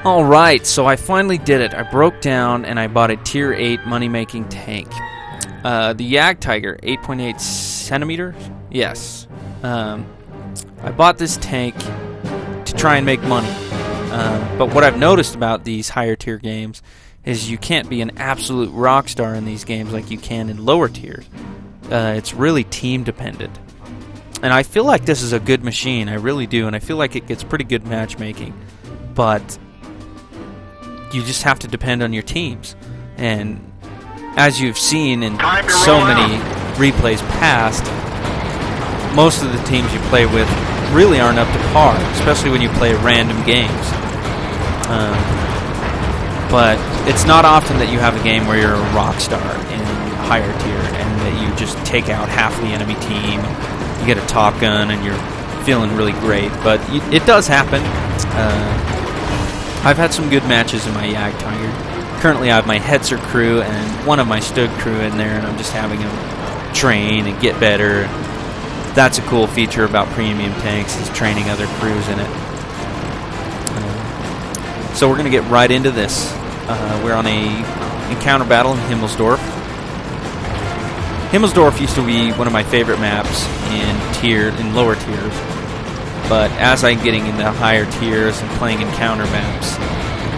Alright, so I finally did it. I broke down and I bought a tier 8 money-making tank. The Jagdtiger, 8.8 centimeters? Yes. I bought this tank to try and make money. But what I've noticed about these higher tier games is you can't be an absolute rock star in these games like you can in lower tiers. It's really team dependent. And I feel like this is a good machine, I really do, and I feel like it gets pretty good matchmaking. But you just have to depend on your teams. And as you've seen in so many replays past, most of the teams you play with really aren't up to par, especially when you play random games. But it's not often that you have a game where you're a rock star in higher tier and that you just take out half the enemy team, you get a top gun, and you're feeling really great. But it does happen. I've had some good matches in my Jagdtiger. Currently I have my Hetzer crew and one of my Stug crew in there, and I'm just having them train and get better. That's a cool feature about premium tanks, is training other crews in it. So we're going to get right into this. We're on a encounter battle in Himmelsdorf. Himmelsdorf used to be one of my favorite maps in lower tiers. But as I'm getting into higher tiers and playing encounter maps,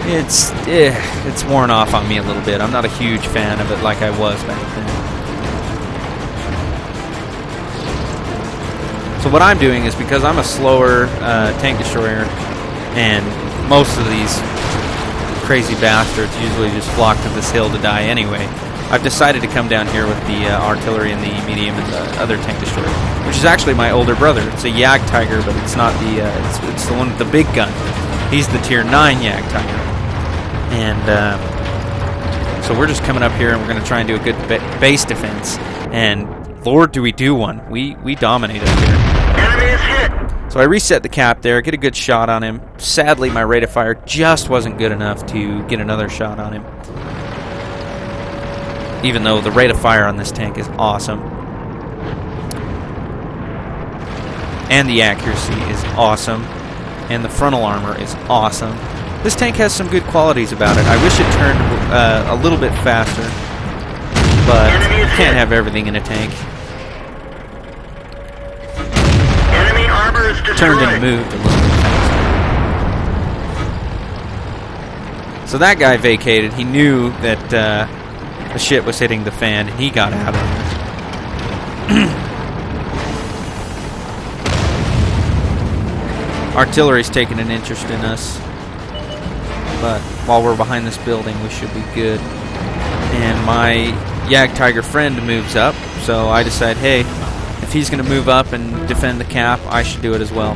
it's worn off on me a little bit. I'm not a huge fan of it like I was back then. So what I'm doing is, because I'm a slower tank destroyer, and most of these crazy bastards usually just flock to this hill to die anyway, I've decided to come down here with the artillery and the medium and the other tank destroyer, which is actually my older brother. It's a Jagdtiger, but it's not the it's the one with the big gun. He's the tier 9 Jagdtiger. And so we're just coming up here and we're going to try and do a good base defense. And Lord, do we do one. We dominate up here. Enemy is hit. So I reset the cap there, get a good shot on him. Sadly, my rate of fire just wasn't good enough to get another shot on him, even though the rate of fire on this tank is awesome. And the accuracy is awesome. And the frontal armor is awesome. This tank has some good qualities about it. I wish it turned a little bit faster, but you can't have everything in a tank. Enemy armor is destroyed. Turned and moved a little bit faster. So that guy vacated. He knew that the shit was hitting the fan, and he got out of there. Artillery's taking an interest in us, but while we're behind this building, we should be good. And my Jagdtiger friend moves up, so I decide, hey, if he's going to move up and defend the cap, I should do it as well.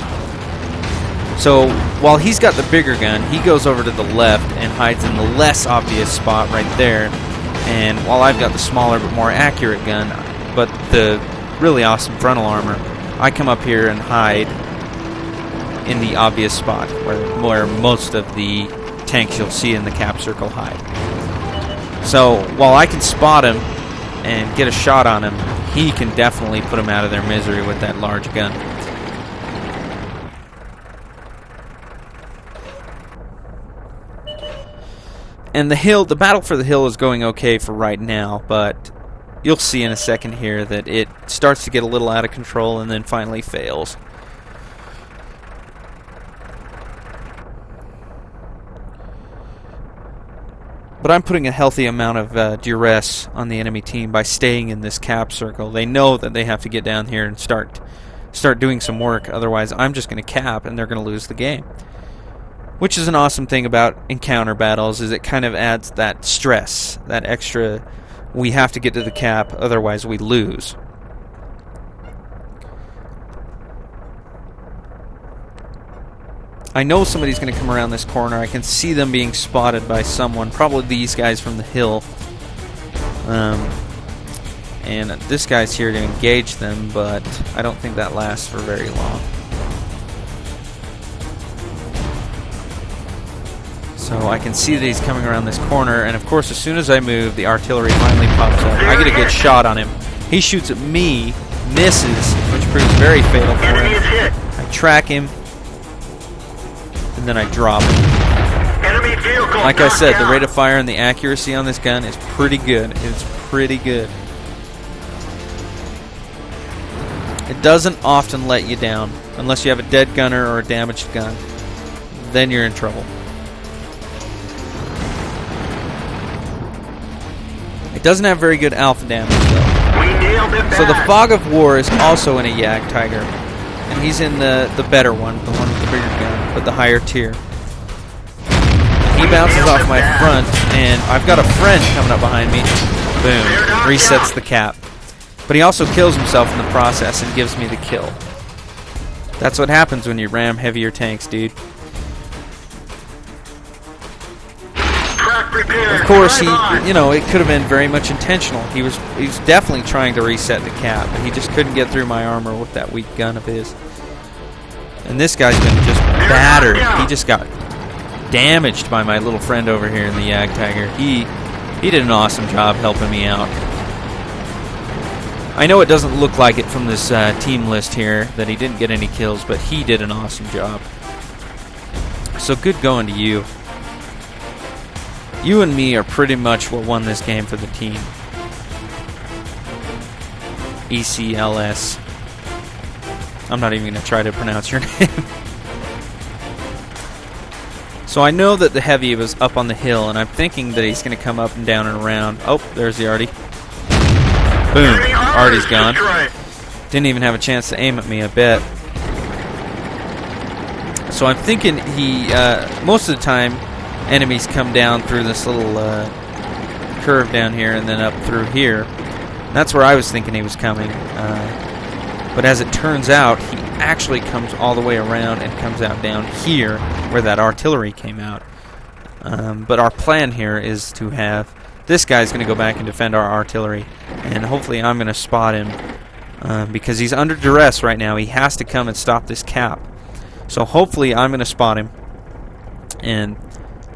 So while he's got the bigger gun, he goes over to the left and hides in the less obvious spot right there. And while I've got the smaller but more accurate gun, but the really awesome frontal armor, I come up here and hide in the obvious spot where most of the tanks you'll see in the cap circle hide. So while I can spot him and get a shot on him, he can definitely put them out of their misery with that large gun. And the battle for the hill is going okay for right now, but you'll see in a second here that it starts to get a little out of control and then finally fails. But I'm putting a healthy amount of duress on the enemy team by staying in this cap circle. They know that they have to get down here and start doing some work, otherwise I'm just going to cap and they're going to lose the game. Which is an awesome thing about encounter battles, is it kind of adds that stress, that extra, we have to get to the cap, otherwise we lose. I know somebody's going to come around this corner. I can see them being spotted by someone, probably these guys from the hill. And this guy's here to engage them, but I don't think that lasts for very long. So I can see that he's coming around this corner, and of course as soon as I move, the artillery finally pops up. I get a good shot on him. He shoots at me, misses, which proves very fatal for him. I track him, and then I drop him. Enemy vehicle Like I said, the knocked rate of out. fire and the accuracy on this gun is pretty good. It's pretty good. It doesn't often let you down unless you have a dead gunner or a damaged gun. Then you're in trouble. It doesn't have very good alpha damage though. We nailed it So the bad. Fog of War is also in a Jagdtiger, and he's in the better one, the one with the bigger gun, but the higher tier. He bounces off my front, and I've got a friend coming up behind me. Boom. Resets the cap. But he also kills himself in the process and gives me the kill. That's what happens when you ram heavier tanks, dude. Track repaired. Of course, Drive on. it could have been very much intentional. He was definitely trying to reset the cap, but he just couldn't get through my armor with that weak gun of his. And this guy's been just battered. He just got damaged by my little friend over here in the Jagdtiger. He did an awesome job helping me out. I know it doesn't look like it from this team list here that he didn't get any kills, but he did an awesome job. So good going to you. You and me are pretty much what won this game for the team. ECLS. I'm not even going to try to pronounce your name. So I know that the heavy was up on the hill, and I'm thinking that he's going to come up and down and around. Oh, there's the Artie. Boom. Enemy armor Artie's is gone. destroyed. Didn't even have a chance to aim at me, I bet. So I'm thinking most of the time, enemies come down through this little curve down here and then up through here. And that's where I was thinking he was coming. But as it turns out, he actually comes all the way around and comes out down here where that artillery came out. But our plan here is to have this guy's going to go back and defend our artillery, and hopefully I'm going to spot him because he's under duress right now. He has to come and stop this cap. So hopefully I'm going to spot him, and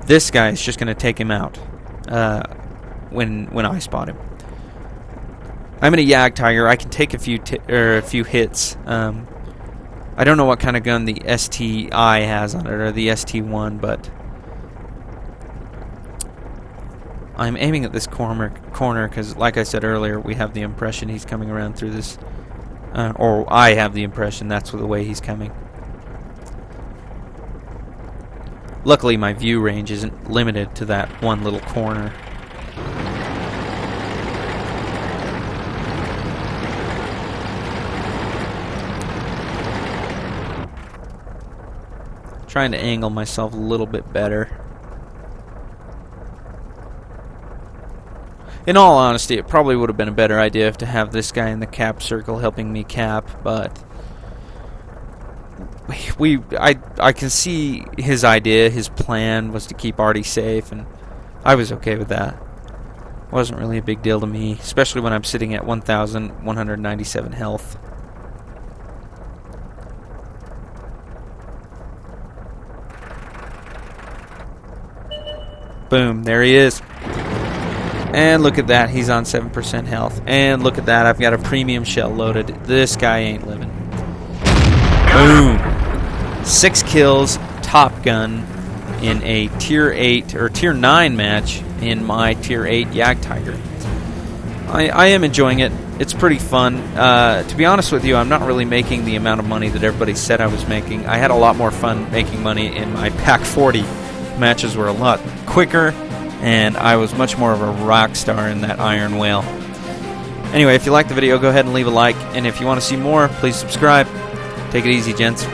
this guy is just going to take him out when I spot him. I'm in a Jagdtiger. I can take a few hits. I don't know what kind of gun the STI has on it, or the ST1, but I'm aiming at this corner because, like I said earlier, we have the impression he's coming around through this, or I have the impression that's the way he's coming. Luckily, my view range isn't limited to that one little corner. Trying to angle myself a little bit better. In all honesty, it probably would have been a better idea to have this guy in the cap circle helping me cap, but I can see his idea, his plan was to keep Artie safe, and I was okay with that. It wasn't really a big deal to me, especially when I'm sitting at 1,197 health. Boom, there he is. And look at that, he's on 7% health. And look at that, I've got a premium shell loaded. This guy ain't living. Boom. 6 kills, Top Gun, in a Tier 8 or Tier 9 match in my Tier 8 Jagdtiger. I am enjoying it. It's pretty fun. To be honest with you, I'm not really making the amount of money that everybody said I was making. I had a lot more fun making money in my Pack 40. Matches were a lot quicker, and I was much more of a rock star in that Iron Whale. Anyway, if you liked the video, go ahead and leave a like, and if you want to see more, please subscribe. Take it easy, gents.